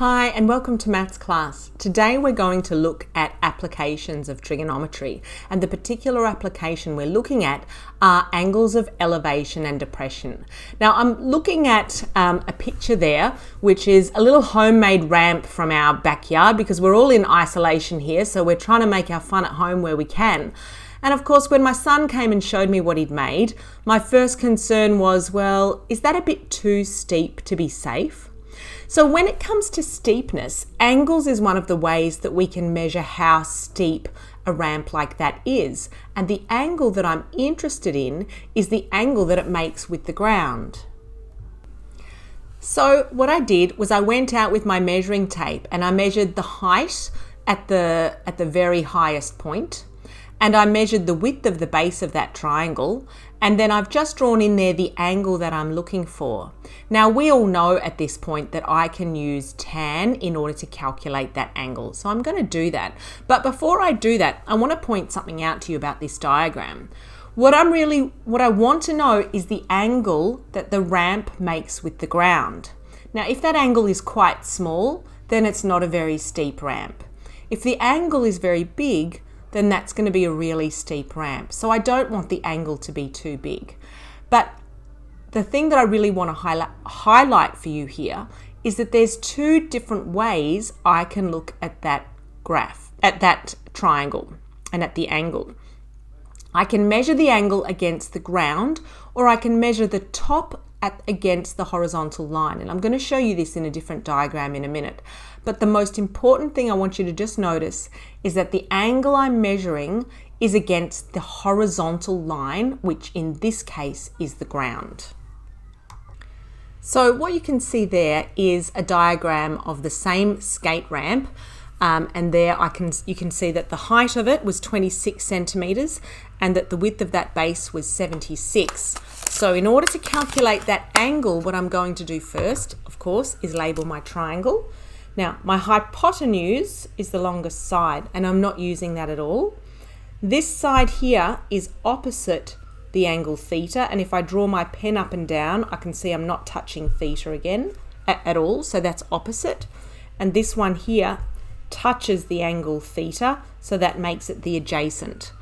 Hi and welcome to Maths class. Today we're going to look at applications of trigonometry, and the particular application we're looking at are angles of elevation and depression. Now I'm looking at a picture there which is a little homemade ramp from our backyard because we're all in isolation here, so we're trying to make our fun at home where we can. And of course, when my son came and showed me what he'd made, my first concern was, well, is that a bit too steep to be safe? So when it comes to steepness, angles is one of the ways that we can measure how steep a ramp like that is. And the angle that I'm interested in is the angle that it makes with the ground. So what I did was I went out with my measuring tape and I measured the height at the very highest point, and I measured the width of the base of that triangle, and then I've just drawn in there the angle that I'm looking for. Now we all know at this point that I can use tan in order to calculate that angle, so I'm going to do that. But before I do that, I want to point something out to you about this diagram. What I want to know is the angle that the ramp makes with the ground. Now if that angle is quite small, then it's not a very steep ramp. If the angle is very big, then that's going to be a really steep ramp. So I don't want the angle to be too big. But the thing that I really want to highlight for you here is that there's two different ways I can look at that graph, at that triangle, and at the angle. I can measure the angle against the ground, or I can measure the top against the horizontal line. And I'm going to show you this in a different diagram in a minute. But the most important thing I want you to just notice is that the angle I'm measuring is against the horizontal line, which in this case is the ground. So what you can see there is a diagram of the same skate ramp. And there you can see that the height of it was 26 centimeters and that the width of that base was 76. So in order to calculate that angle, what I'm going to do first, of course, is label my triangle. Now, my hypotenuse is the longest side, and I'm not using that at all. This side here is opposite the angle theta, and if I draw my pen up and down, I can see I'm not touching theta again at all, so that's opposite. And this one here touches the angle theta, so that makes it the adjacent.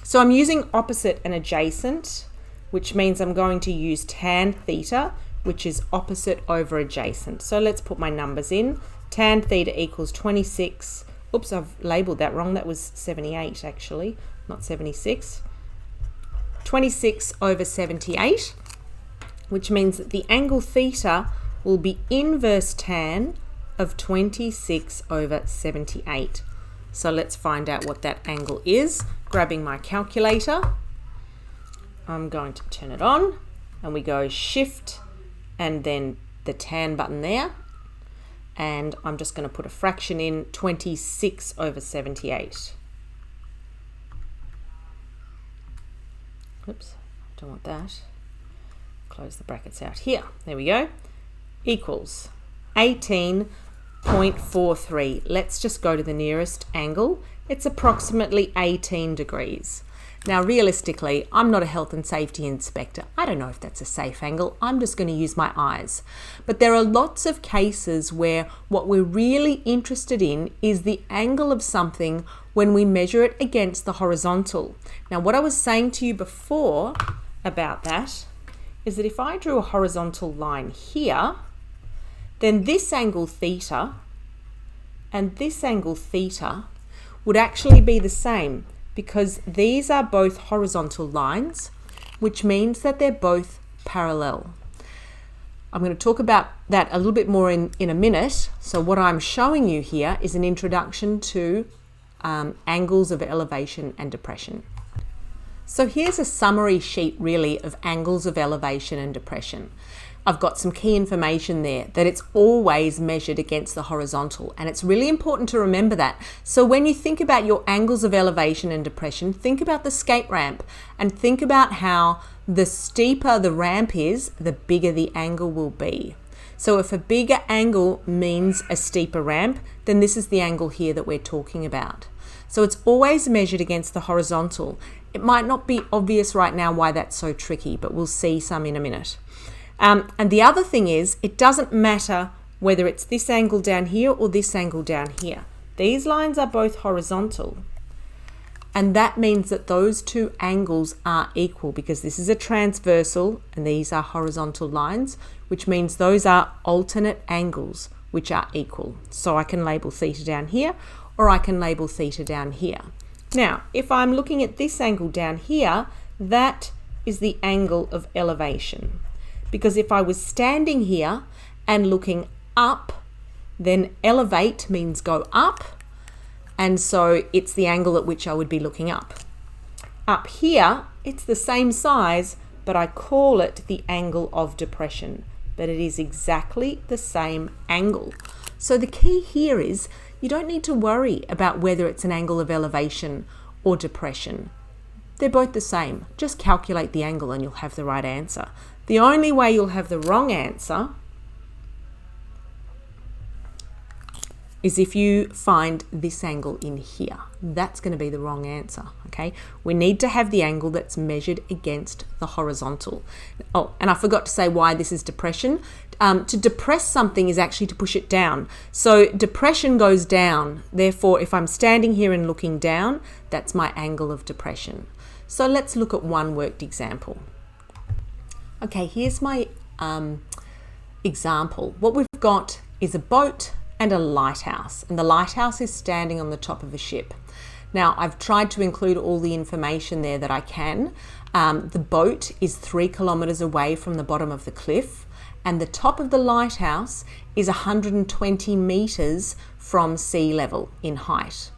So I'm using opposite and adjacent, which means I'm going to use tan theta, which is opposite over adjacent. So let's put my numbers in. Tan theta equals 26. Oops, I've labeled that wrong. That was 78 actually, not 76. 26 over 78, which means that the angle theta will be inverse tan of 26 over 78. So let's find out what that angle is. Grabbing my calculator, I'm going to turn it on, and we go shift and then the tan button there. And I'm just going to put a fraction in, 26 over 78. Oops, don't want that. Close the brackets out here. There we go. Equals 18.43. Let's just go to the nearest angle. It's approximately 18 degrees. Now, realistically, I'm not a health and safety inspector. I don't know if that's a safe angle. I'm just going to use my eyes. But there are lots of cases where what we're really interested in is the angle of something when we measure it against the horizontal. Now, what I was saying to you before about that is that if I drew a horizontal line here, then this angle theta and this angle theta would actually be the same, because these are both horizontal lines, which means that they're both parallel. I'm going to talk about that a little bit more in a minute. So what I'm showing you here is an introduction to angles of elevation and depression. So here's a summary sheet really of angles of elevation and depression. I've got some key information there that it's always measured against the horizontal, and it's really important to remember that. So when you think about your angles of elevation and depression, think about the skate ramp and think about how the steeper the ramp is, the bigger the angle will be. So if a bigger angle means a steeper ramp, then this is the angle here that we're talking about. So it's always measured against the horizontal. It might not be obvious right now why that's so tricky, but we'll see some in a minute. And the other thing is, it doesn't matter whether it's this angle down here or this angle down here. These lines are both horizontal. And that means that those two angles are equal because this is a transversal and these are horizontal lines, which means those are alternate angles which are equal. So I can label theta down here or I can label theta down here. Now, if I'm looking at this angle down here, that is the angle of elevation. Because if I was standing here and looking up, then elevate means go up. And so it's the angle at which I would be looking up. Up here, it's the same size, but I call it the angle of depression. But it is exactly the same angle. So the key here is you don't need to worry about whether it's an angle of elevation or depression. They're both the same. Just calculate the angle and you'll have the right answer. The only way you'll have the wrong answer is if you find this angle in here. That's going to be the wrong answer, okay? We need to have the angle that's measured against the horizontal. Oh, and I forgot to say why this is depression. To depress something is actually to push it down. So depression goes down. Therefore, if I'm standing here and looking down, that's my angle of depression. So let's look at one worked example. Okay, here's my example. What we've got is a boat and a lighthouse, and the lighthouse is standing on the top of a ship. Now, I've tried to include all the information there that I can. The boat is 3 kilometers away from the bottom of the cliff, and the top of the lighthouse is 120 meters from sea level in height.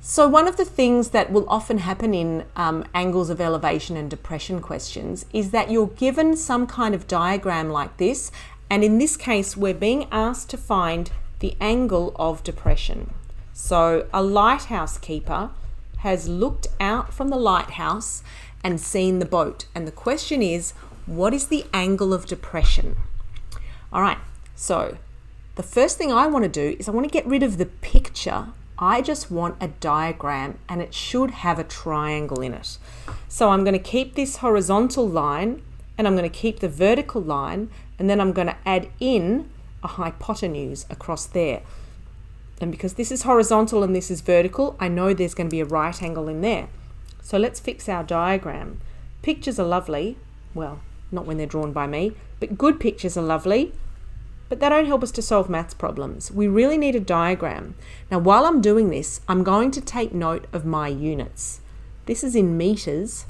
So one of the things that will often happen in angles of elevation and depression questions is that you're given some kind of diagram like this, and in this case, we're being asked to find the angle of depression. So a lighthouse keeper has looked out from the lighthouse and seen the boat. And the question is, what is the angle of depression? All right, so the first thing I want to do is I want to get rid of the picture. I just want a diagram, and it should have a triangle in it. So I'm going to keep this horizontal line, and I'm going to keep the vertical line, and then I'm going to add in a hypotenuse across there. And because this is horizontal and this is vertical, I know there's going to be a right angle in there. So let's fix our diagram. Pictures are lovely. Well, not when they're drawn by me, but good pictures are lovely, but they don't help us to solve maths problems. We really need a diagram. Now, while I'm doing this, I'm going to take note of my units. This is in meters.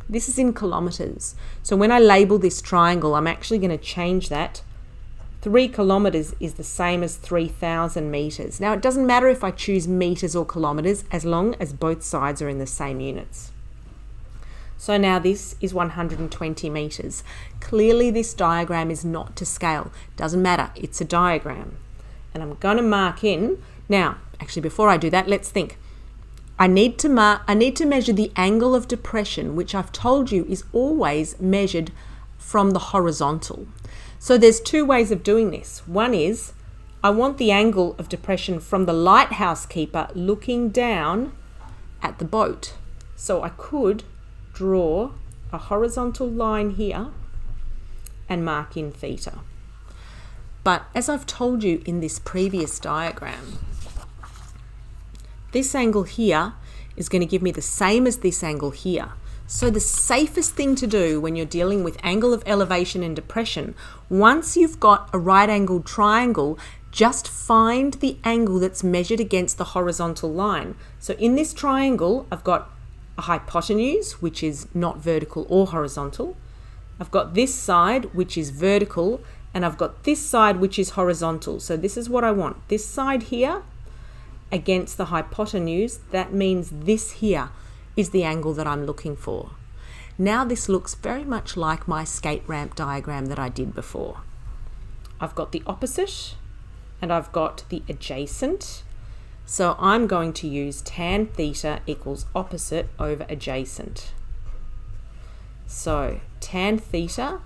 This is in kilometers. So when I label this triangle, I'm actually going to change that. 3 kilometers is the same as 3,000 meters. Now, it doesn't matter if I choose meters or kilometers as long as both sides are in the same units. So now this is 120 meters. Clearly this diagram is not to scale. Doesn't matter, it's a diagram. And I'm going to mark in. Now, actually before I do that, let's think. I need to measure the angle of depression, which I've told you is always measured from the horizontal. So there's two ways of doing this. One is I want the angle of depression from the lighthouse keeper looking down at the boat. So I could draw a horizontal line here and mark in theta. But as I've told you in this previous diagram, this angle here is going to give me the same as this angle here. So the safest thing to do when you're dealing with angle of elevation and depression, once you've got a right-angled triangle, just find the angle that's measured against the horizontal line. So in this triangle, I've got a hypotenuse, which is not vertical or horizontal. I've got this side, which is vertical, and I've got this side, which is horizontal. So this is what I want. This side here against the hypotenuse, that means this here is the angle that I'm looking for. Now this looks very much like my skate ramp diagram that I did before. I've got the opposite and I've got the adjacent. So I'm going to use tan theta equals opposite over adjacent. So tan theta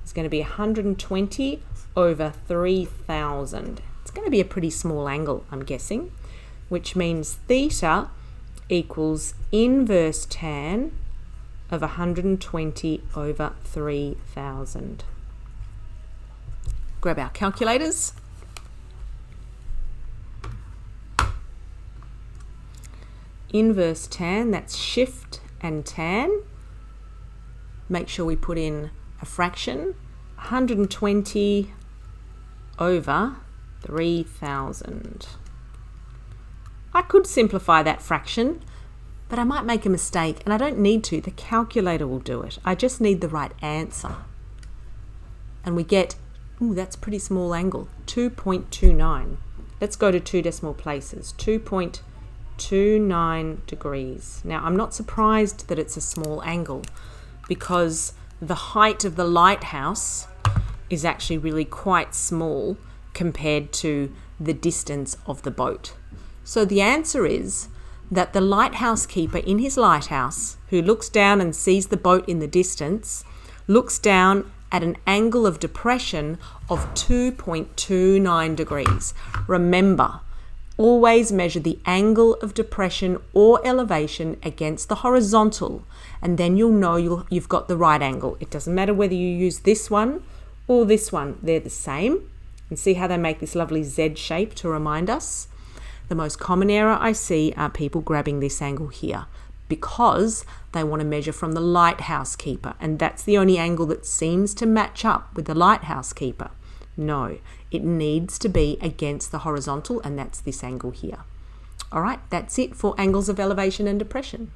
is going to be 120 over 3,000. It's going to be a pretty small angle, I'm guessing, which means theta equals inverse tan of 120 over 3,000. grab our calculators. Inverse tan, that's shift and tan. Make sure we put in a fraction. 120 over 3,000. I could simplify that fraction, but I might make a mistake, and I don't need to. The calculator will do it. I just need the right answer. And we get, ooh, that's a pretty small angle, 2.29. Let's go to 2 decimal places, 2.29 degrees. Now, I'm not surprised that it's a small angle because the height of the lighthouse is actually really quite small compared to the distance of the boat. So the answer is that the lighthouse keeper in his lighthouse, who looks down and sees the boat in the distance, looks down at an angle of depression of 2.29 degrees. Remember, always measure the angle of depression or elevation against the horizontal, and then you'll know you've got the right angle. It doesn't matter whether you use this one or this one, they're the same. And see how they make this lovely Z shape to remind us? The most common error I see are people grabbing this angle here because they want to measure from the lighthouse keeper, and that's the only angle that seems to match up with the lighthouse keeper. No, it needs to be against the horizontal, and that's this angle here. All right, that's it for angles of elevation and depression.